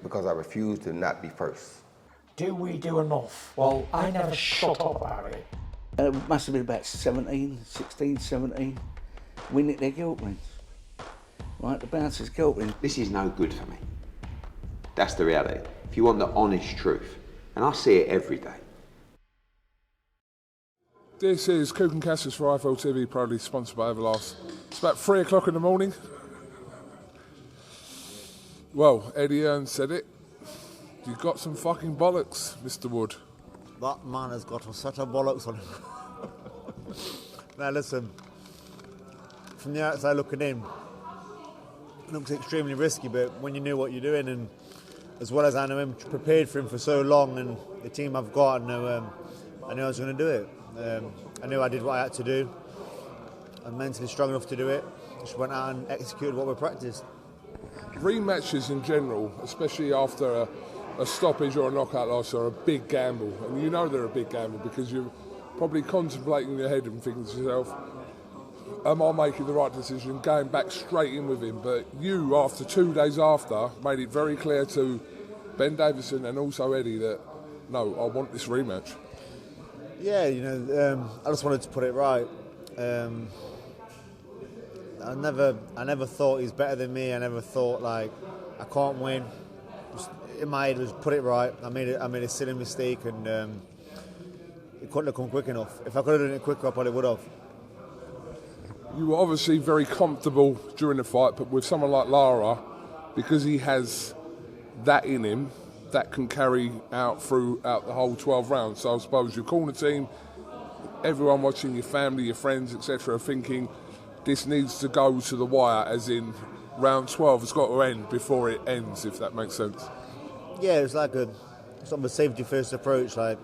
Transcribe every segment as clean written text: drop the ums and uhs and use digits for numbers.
because I refuse to not be first. Do we do enough? Well, I never shut up about it. It must have been about 16, 17. We nicked their guilt rings. Right, the bouncers' guilt rings. This is no good for me. That's the reality. If you want the honest truth, and I see it every day. This is KUGAN CASSIUS for IFL TV, proudly sponsored by Everlast. It's about 3 o'clock in the morning. Well, Eddie Hearn said it. You got some fucking bollocks, Mr. Wood. That man has got a set of bollocks on him. Now listen, from the outside looking in, it looks extremely risky, but when you know what you're doing, and as well as I know him, prepared for him for so long, and the team I've got, I knew I was going to do it. I knew I did what I had to do. I'm mentally strong enough to do it. Just went out and executed what we practiced. Rematches in general, especially after a stoppage or a knockout loss, are a big gamble. And you know they're a big gamble because you're probably contemplating in your head and thinking to yourself, am I making the right decision, going back straight in with him? But you, after 2 days after, made it very clear to Ben Davison and also Eddie that, no, I want this rematch. Yeah, you know, I just wanted to put it right. I never thought he's better than me. I never thought, like, I can't win. Just in my head was put it right. I made a silly mistake, and it couldn't have come quick enough. If I could have done it quicker, I probably would have. You were obviously very comfortable during the fight, but with someone like Lara, because he has that in him, that can carry out throughout the whole 12 rounds. So I suppose your corner team, everyone watching, your family, your friends, etc., thinking this needs to go to the wire, as in round 12 has got to end before it ends, if that makes sense. Yeah, it's like a sort of a safety first approach. Like,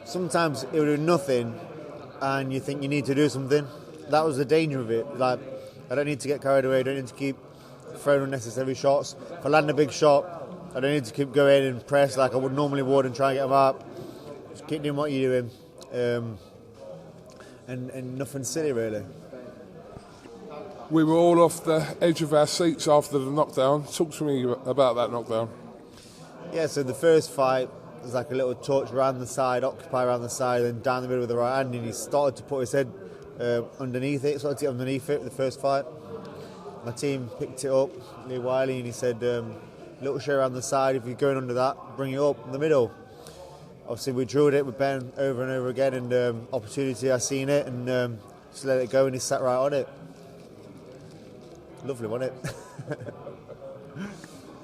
sometimes it will do nothing and you think you need to do something. That was the danger of it. Like, I don't need to get carried away, I don't need to keep throwing unnecessary shots. If I land a big shot, I don't need to keep going and press like I would normally and try and get them up. Just keep doing what you're doing. And nothing silly, really. We were all off the edge of our seats after the knockdown. Talk to me about that knockdown. Yeah, so the first fight was like a little touch around the side, occupy around the side, and down the middle with the right hand, and he started to put his head underneath it, started to get underneath it, the first fight. My team picked it up, Leigh Wiley, and he said, little share around the side, if you're going under that, bring it up in the middle. Obviously we drilled it with Ben over and over again, and opportunity, I seen it, and just let it go, and he sat right on it. Lovely, wasn't it?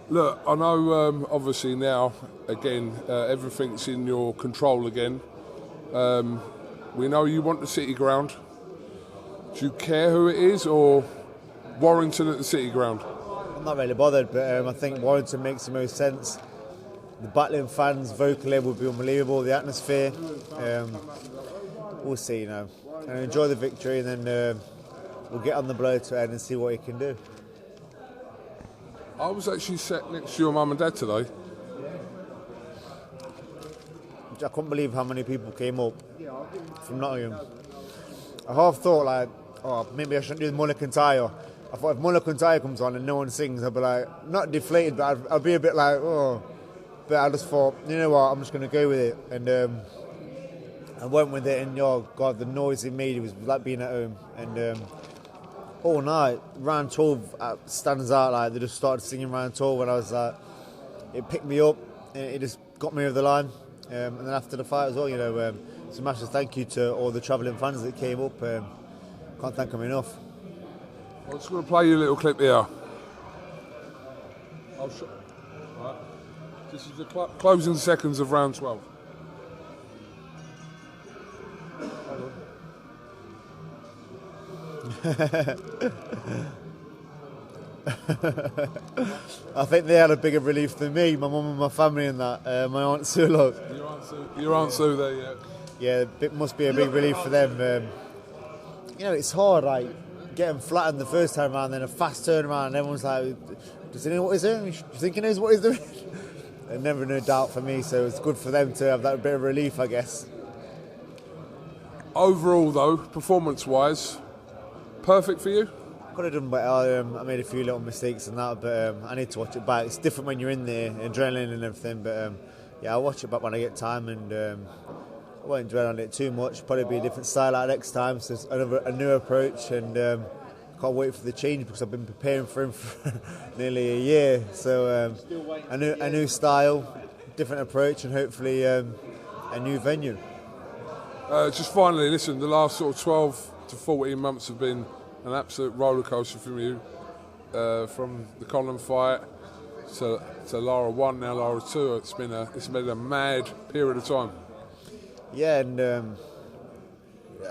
Look, I know obviously now, again, everything's in your control again. We know you want the City Ground. Do you care who it is, or Warrington at the City Ground? I'm not really bothered, but I think Warrington makes the most sense. The battling fans vocally would be unbelievable, the atmosphere. We'll see, you know. And enjoy the victory, and then we'll get on the blow to end and see what he can do. I was actually sat next to your mum and dad today. I couldn't believe how many people came up from Nottingham. I half thought, like, oh, maybe I shouldn't do the Mulligan Tyre. I thought if Mulligan Tyre comes on and no one sings, I'd be like, not deflated, but I'd be a bit like, oh. But I just thought, you know what, I'm just going to go with it. And I went with it, and oh God, the noise it made, it was like being at home. And all night, round 12 stands out, like they just started singing round 12, and I was like, it picked me up, and it just got me over the line. And then after the fight as well, you know, it's a massive thank you to all the travelling fans that came up. Can't thank them enough. I'm just going to play you a little clip here. Right. This is the closing seconds of round 12. I think they had a bigger relief than me, my mum and my family, and that. My Aunt Sue, look. Your Aunt Sue there, yeah. Yeah, it must be a big relief for them. You know, it's hard, like, getting flattened the first time around, then a fast turnaround, and everyone's like, does he know what he's doing? Do you think he knows what he's doing? And never no doubt for me, so it's good for them to have that bit of relief, I guess. Overall, though, performance-wise, perfect for you? Could have done better. I made a few little mistakes and that, but I need to watch it back. It's different when you're in there, adrenaline and everything. But yeah, I'll watch it back when I get time, and I won't dwell on it too much. Probably be a different style out next time. So it's a new approach, and can't wait for the change because I've been preparing for him for nearly a year. So a new style, different approach, and hopefully a new venue. Just finally, listen, the last sort of 12 to 14 months have been an absolute roller coaster from you, from the Conlan fight to Lara 1, now Lara 2. It's been a mad period of time. Yeah, and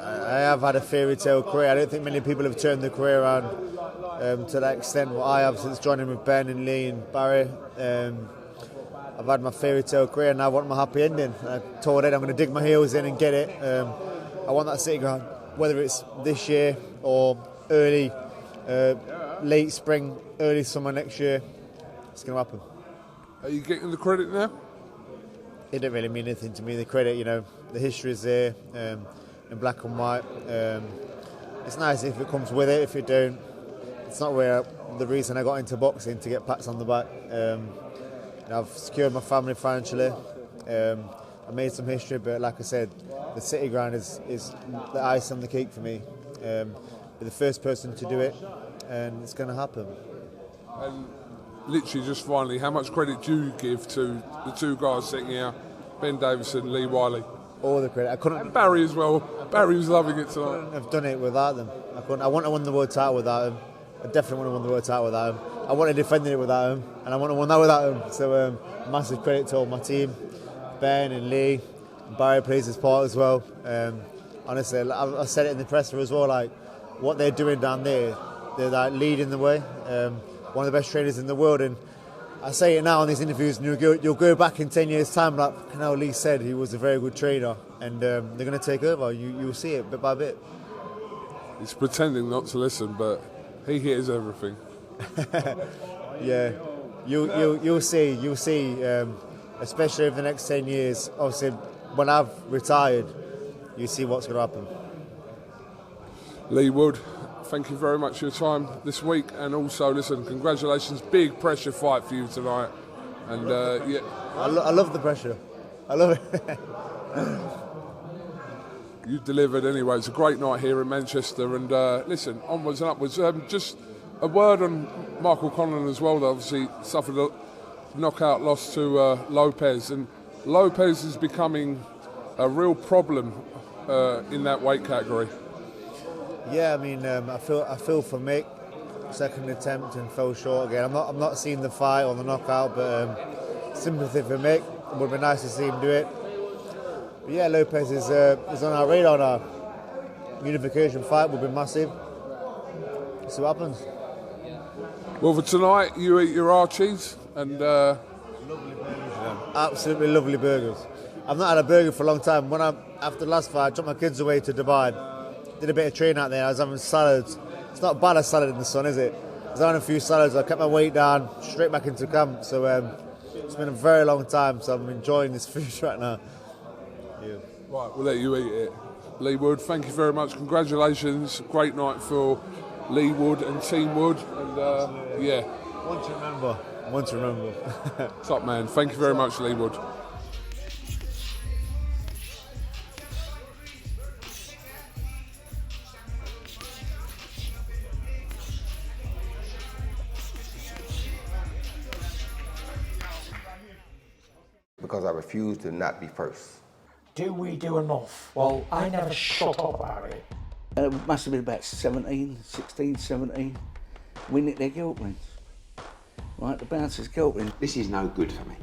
I have had a fairy tale career. I don't think many people have turned their career around to that extent what I have since joining with Ben and Leigh and Barry. I've had my fairy tale career and I want my happy ending. I told Ed I'm going to dig my heels in and get it. I want that City ground, whether it's this year or early, late spring, early summer next year. It's going to happen. Are you getting the credit now? It don't really mean anything to me. The credit, the history is there in black and white. It's nice if it comes with it. If it don't, it's not the reason I got into boxing, to get pats on the back. I've secured my family financially. I made some history, but like I said, the City ground is the ice on the cake for me. Be the first person to do it, and it's going to happen. And literally, just finally, how much credit do you give to the two guys sitting here, Ben Davison, Leigh Wiley? All the credit. And Barry as well. Barry was loving it tonight. I've done it without them. I wouldn't have won the world title without them. I definitely wouldn't have won the world title without them. I wouldn't have defended it without them, and I wouldn't have won that without them. So massive credit to all my team, Ben and Leigh. Barry plays his part as well. Honestly, I said it in the presser as well. Like what they're doing down there, they're like leading the way. One of the best trainers in the world, and I say it now in these interviews, and you'll go back in 10 years' time, like Leigh said, he was a very good trainer, and they're going to take over. You'll see it bit by bit. He's pretending not to listen, but he hears everything. Yeah, you'll see, especially over the next 10 years. Obviously, when I've retired, you see what's going to happen. Leigh Wood, thank you very much for your time this week, and also, listen, congratulations, big pressure fight for you tonight. And yeah, I love the pressure. I love it. You delivered anyway. It's a great night here in Manchester, and listen, onwards and upwards. Just a word on Michael Conlan as well. That obviously suffered a knockout loss to Lopez, and Lopez is becoming a real problem in that weight category. Yeah, I mean, I feel for Mick. Second attempt and fell short again. I'm not seeing the fight or the knockout, but sympathy for Mick. It would be nice to see him do it. But yeah, Lopez is on our radar now. Unification fight will be massive. See what happens. Well, for tonight, you eat your Archies, and Absolutely lovely burgers. I've not had a burger for a long time. After the last fight, I took my kids away to Dubai. Did a bit of training out there. I was having salads. It's not bad a salad in the sun, is it? I was having a few salads. I kept my weight down, straight back into camp. So it's been a very long time. So I'm enjoying this food right now. Yeah. right, we'll let you eat it. Leigh Wood, thank you very much. Congratulations. Great night for Leigh Wood and Team Wood. And yeah. One to remember. Top man. Thank you very much, Leigh Wood. Because I refuse to not be first. Do we do enough? Well, I never shut up about it. It must have been about 16, 17. We nicked their guilt rings. Right, the bouncer's guilt ring. This is no good for me.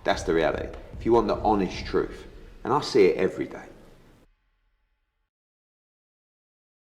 That's the reality. If you want the honest truth, and I see it every day,